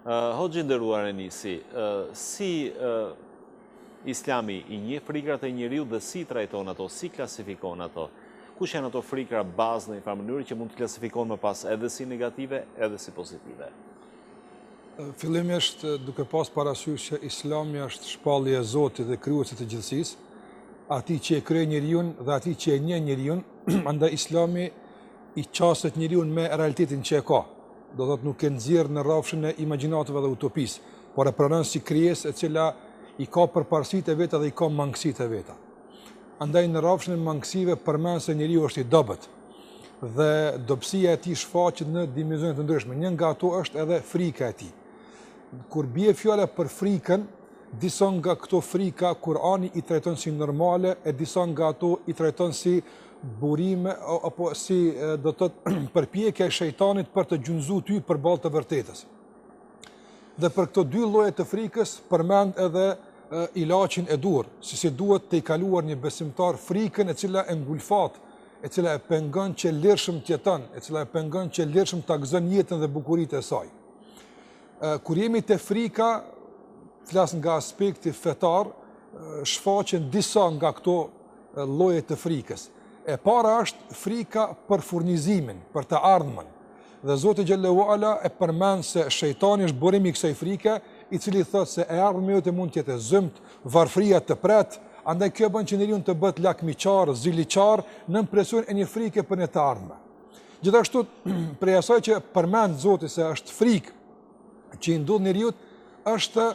Hoxhi nderuar Enisi, si Islami i njeh frikrat e njeriu dhe si trajton ato, si klasifikon ato? Kush janë ato frikra bazë në një farë mënyrë që mund të klasifikohen më pas edhe si negative, edhe si pozitive? Fillimisht duke pas parasysh që Islami është shpallje e Zotit dhe krijuesit të gjithësisë, atij që e krijoi njeriu dhe atij që e njeh njeriu, andaj Islami i qaset njeriu me realitetin që e ka. Do thotë nuk e nxjerr në rrafshin e imagjinatave dhe utopisë, por e pranon si krijesë e cila i ka përparësitë e veta dhe i ka mangësitë e veta. Andaj në rrafshin e mangësive përmend se njeriu është i dobët dhe dobësia e tij shfaqet në dimensione të ndryshme. Një nga ato është edhe frika e tij. Kur bie fjala për frikën, disa nga këto frika Kurani i trajton si normale e disa nga ato i trajton si burime apo si do të thotë përpjekje e shejtanit për të gjunjëzuar ty përballë të vërtetës. Dhe për këto dy lloje të frikës përmend edhe ilaçin e dur, si duhet të i kaluar një besimtar frikën e cila e ngulfat, e cila e pengon që lirshëm të jeton, e cila e pengon që lirshëm ta gëzon jetën dhe bukuritë e saj. Kur jemi te frika, flas nga aspekti fetar, shfaqen disa nga këto lloje të frikës. E para është frika për furnizimin, për të ardhmen. Dhe Zoti xhallahu ala e përmend se shejtani është burimi i kësaj frike, i cili thotë se e ardhmja jote mund të jetë zymt, varfëria të pret, andaj kjo bën që njeriu të bëhet lakmiqar, ziliqar në presion e një frike për në të ardhmen. Gjithashtu prej asaj që përmend Zoti se është frikë që i ndodh njeriu, është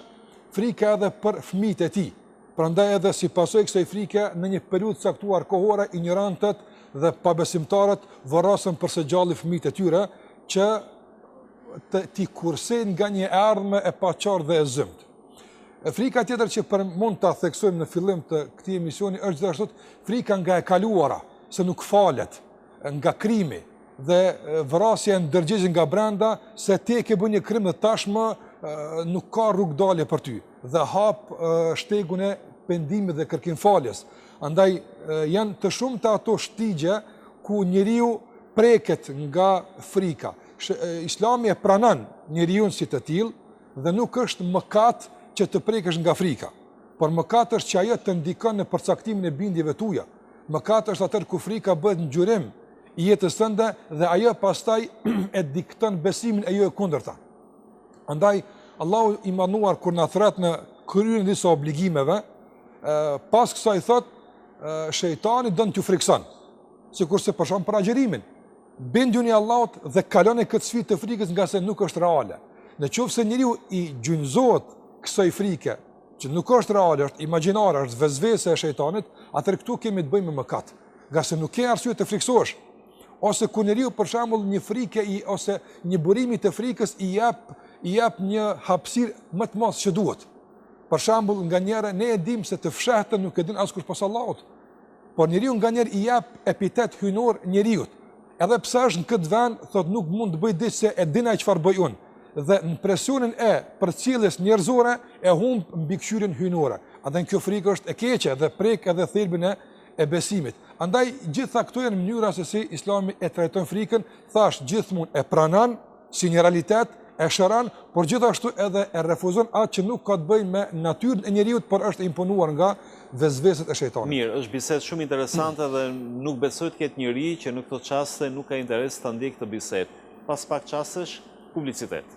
frika edhe për fëmijët e tij. Prandaj edhe si pasojë kësaj frike në një periudhë caktuar kohore, ignorantët dhe pabesimtarët varrosen për së gjalli fëmijët e tyre që ti kursejnë nga një ardhme e paqartë dhe e zymt. Frika tjetër që mund ta theksojmë në fillim të këtij emisioni është gjithashtu frika nga e kaluara, se nuk falet, nga krimi dhe vrasja e ndërgjegjë nga brenda, se ti e ke bën një krim dhe tashmë nuk ka rrugë dalje për ty dhe hap shtegun e pendimit dhe kërkimfaljes. Andaj janë të shumta ato shtigje ku njeriu preket nga frika. Islami e pranon njeriu si të tillë dhe nuk është mëkat që të prekesh nga frika. Por mëkat është që ajo të ndikon në përcaktimin e bindjeve tuaja. Mëkat është atë ku frika bëhet ngjyrim i jetës tënde dhe ajo pastaj e dikton besimin e jo e kundërta. Andaj Allahu i manduar kur na thret në kryen disa obligimeve, pas kësaj thot shejtani don t'ju frikson. Sikurse për shkak për agjërimin. Binduni Allahut dhe kaloni këtë sfidë të frikës nga se nuk është reale. Nëse njeriu i gjunjëzohet kësaj frike, që nuk është reale, është imagjinare, është vezvese e shejtanit, atëherë këtu kemi të bëjmë me mëkat. Nga se nuk ke arsye të friksohesh. Ose kur njeriu për shembull një frike ose një burimi të frikës i jep një hapësirë më të madhe se duhet. Për shembull, nganjëherë ne e dimë se të fshehtën nuk e din askush pas Allahut. Por njeriu nganjëherë i jep epitet hynor njeriu. Edhe pse është në këtë vend, thotë nuk mund të bëj diçka se e din ai çfarë bëj unë. Dhe në presionin e përcjelljes njerëzore e humb mbikëqyrjen hynore. Atë kjo frikë është e keqe dhe prek edhe thelbin e besimit. Andaj gjitha këto janë mënyra se si Islami e trajton frikën, thash gjithmonë e pranon si një realitet, e shëron, por gjithashtu edhe e refuzon atë që nuk ka të bëjë me natyrën e njeriu, por është imponuar nga vezveset e shejtanit. Mirë, është bisedë shumë interesante dhe nuk besoj të ketë njëri që në këto çaste nuk ka interes ta ndjekë këtë bisedë. Pas pak çastesh, publicitet.